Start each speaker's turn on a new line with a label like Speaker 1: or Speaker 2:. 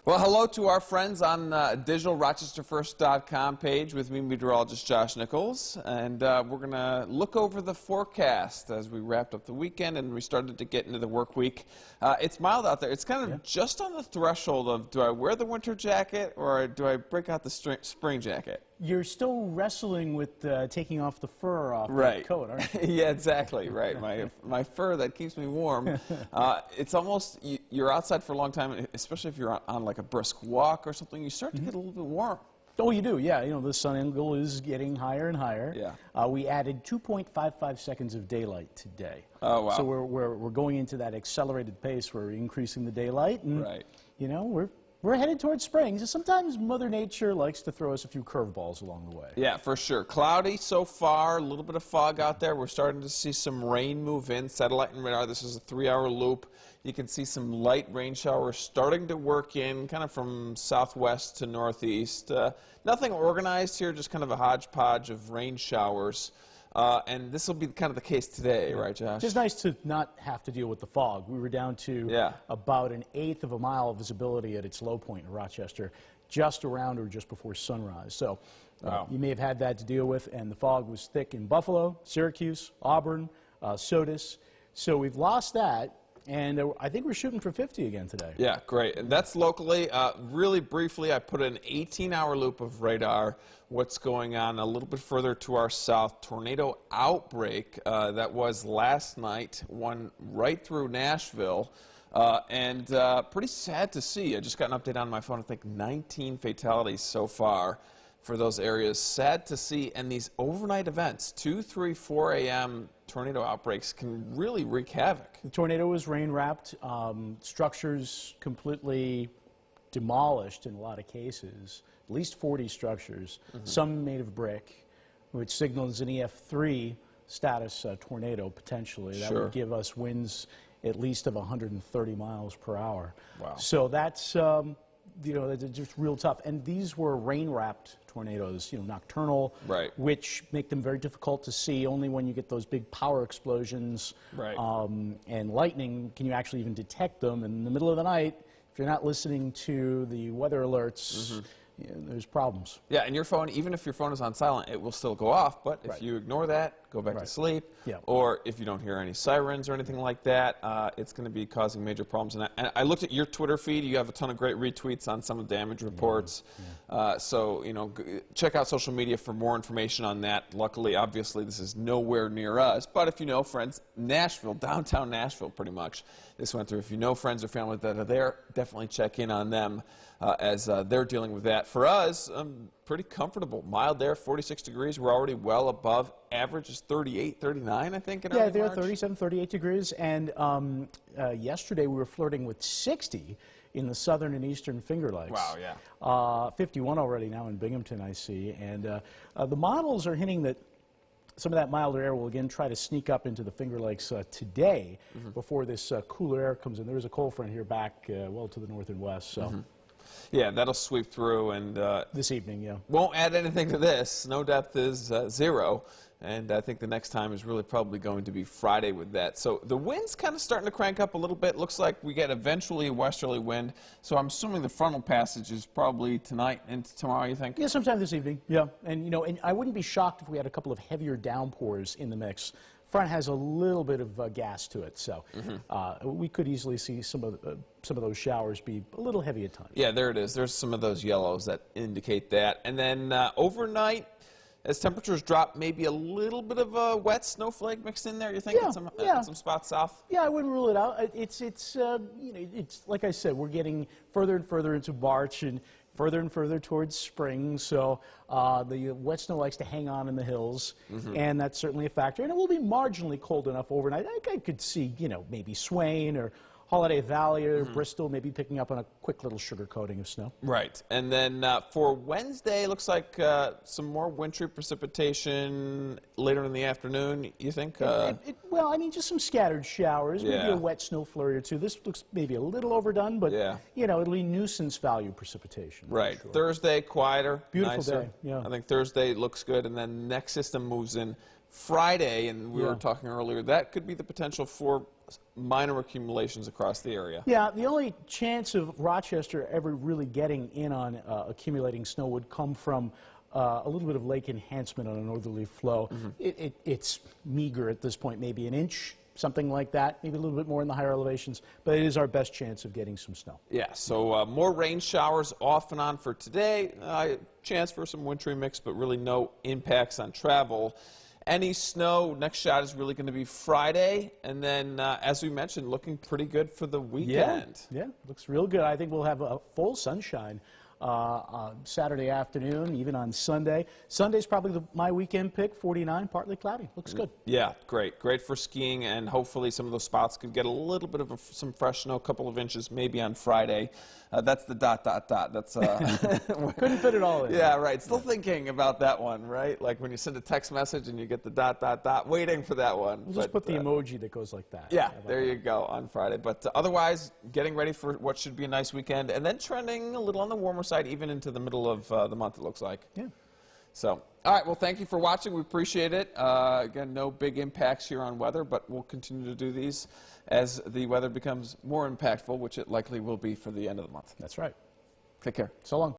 Speaker 1: Well, hello to our friends on digitalrochesterfirst.com page with me, meteorologist Josh Nichols, and we're going to look over the forecast as we wrapped up the weekend and we started to get into the work week. It's mild out there. It's kind of just on the threshold of, do I wear the winter jacket or do I break out the spring jacket?
Speaker 2: You're still wrestling with taking off the fur off the coat, aren't you?
Speaker 1: Yeah, exactly, right. My fur that keeps me warm. It's almost, you're outside for a long time, especially if you're on like a brisk walk or something, you start to get a little bit warm.
Speaker 2: Oh, you do, yeah. You know, the sun angle is getting higher and higher.
Speaker 1: Yeah.
Speaker 2: We added 2.55 seconds of daylight today.
Speaker 1: Oh, wow.
Speaker 2: So we're going into that accelerated pace where we're increasing the daylight. And, you know, we're headed towards spring. So sometimes Mother Nature likes to throw us a few curveballs along the way.
Speaker 1: Yeah, for sure. Cloudy so far, a little bit of fog out there. We're starting to see some rain move in, satellite and radar. This is a 3-hour loop. You can see some light rain showers starting to work in, kind of from southwest to northeast. Nothing organized here, just kind of a hodgepodge of rain showers. And this will be kind of the case today, right, Josh?
Speaker 2: It's nice to not have to deal with the fog. We were down to about 1/8 of a mile of visibility at its low point in Rochester, just around or just before sunrise. So you may have had that to deal with, and the fog was thick in Buffalo, Syracuse, Auburn, Sodus. So we've lost that. And I think we're shooting for 50 again today.
Speaker 1: Yeah, great. And that's locally. Really briefly, I put an 18-hour loop of radar. What's going on a little bit further to our south? Tornado outbreak that was last night, one right through Nashville. And pretty sad to see. I just got an update on my phone. I think 19 fatalities so far for those areas. Sad to see. And these overnight events, 2, 3, 4 a.m. tornado outbreaks can really wreak havoc.
Speaker 2: The tornado was rain-wrapped, structures completely demolished in a lot of cases, at least 40 structures, some made of brick, which signals an EF3 status tornado potentially. That would give us winds at least of 130 miles per hour.
Speaker 1: Wow.
Speaker 2: So that's, you know, that's just real tough. And these were rain-wrapped tornadoes, you know, nocturnal, which make them very difficult to see. Only when you get those big power explosions and lightning can you actually even detect them. And in the middle of the night, if you're not listening to the weather alerts, you know, there's problems.
Speaker 1: Yeah, and your phone, even if your phone is on silent, it will still go off. But if you ignore that, go back to sleep, or if you don't hear any sirens or anything like that, it's going to be causing major problems. And I looked at your Twitter feed. You have a ton of great retweets on some of the damage reports. So, you know, check out social media for more information on that. Luckily, obviously, this is nowhere near us. But if you know friends, Nashville, downtown Nashville, pretty much, this went through. If you know friends or family that are there, definitely check in on them as they're dealing with that. For us, pretty comfortable. Mild there, 46 degrees. We're already well above average is 38, 39, I think, in early March.
Speaker 2: Yeah, they're 37, 38 degrees. And yesterday we were flirting with 60 in the southern and eastern Finger Lakes.
Speaker 1: Wow, yeah.
Speaker 2: 51 already now in Binghamton, I see. And the models are hinting that some of that milder air will again try to sneak up into the Finger Lakes today before this cooler air comes in. There is a cold front here back well to the north and west. So.
Speaker 1: Yeah, that'll sweep through, and
Speaker 2: this evening,
Speaker 1: won't add anything to this. Snow depth is 0, and I think the next time is really probably going to be Friday with that. So the wind's kind of starting to crank up a little bit. Looks like we get eventually a westerly wind. So I'm assuming the frontal passage is probably tonight and tomorrow, you think?
Speaker 2: Yeah, sometime this evening. Yeah, and you know, and I wouldn't be shocked if we had a couple of heavier downpours in the mix. Front has a little bit of gas to it, so we could easily see some of those showers be a little heavy at times.
Speaker 1: Yeah, there it is. There's some of those yellows that indicate that. And then overnight, as temperatures drop, maybe a little bit of a wet snowflake mixed in there. You think in some spots south?
Speaker 2: Yeah, I wouldn't rule it out. It's you know, it's like I said, we're getting further and further into March and further towards spring, so the wet snow likes to hang on in the hills, and that's certainly a factor. And it will be marginally cold enough overnight. I could see, you know, maybe Swain or Holiday Valley or Bristol maybe picking up on a quick little sugar coating of snow.
Speaker 1: Right. And then for Wednesday, looks like some more wintry precipitation later in the afternoon, you think?
Speaker 2: Well, I mean, just some scattered showers, maybe a wet snow flurry or two. This looks maybe a little overdone, but, you know, it'll be nuisance value precipitation.
Speaker 1: Right. Sure. Thursday, quieter,
Speaker 2: beautiful
Speaker 1: nicer.
Speaker 2: Day, yeah.
Speaker 1: I think Thursday looks good, and then next system moves in Friday, and we were talking earlier, that could be the potential for minor accumulations across the area.
Speaker 2: Yeah, the only chance of Rochester ever really getting in on accumulating snow would come from a little bit of lake enhancement on a northerly flow. It's meager at this point, maybe an inch, something like that, maybe a little bit more in the higher elevations, but it is our best chance of getting some snow.
Speaker 1: Yeah, so more rain showers off and on for today. Chance for some wintry mix, but really no impacts on travel. Any snow, next shot is really going to be Friday, and then, as we mentioned, looking pretty good for the weekend.
Speaker 2: Yeah, looks real good. I think we'll have a full sunshine Saturday afternoon, even on Sunday. Sunday's probably my weekend pick, 49, partly cloudy. Looks good.
Speaker 1: Yeah, great. Great for skiing, and hopefully some of those spots could get a little bit of some fresh snow, a couple of inches, maybe on Friday. That's the ... That's
Speaker 2: couldn't fit it all in.
Speaker 1: Yeah, right. Still thinking about that one, right? Like when you send a text message and you get the ... waiting for that one.
Speaker 2: We'll just put the emoji that goes like that.
Speaker 1: Yeah, there you go on Friday. But otherwise, getting ready for what should be a nice weekend, and then trending a little on the warmer side, even into the middle of the month, it looks like.
Speaker 2: Yeah.
Speaker 1: So, all right, well, thank you for watching. We appreciate it. Again, no big impacts here on weather, but we'll continue to do these as the weather becomes more impactful, which it likely will be for the end of the month.
Speaker 2: That's right.
Speaker 1: Take care.
Speaker 2: So long.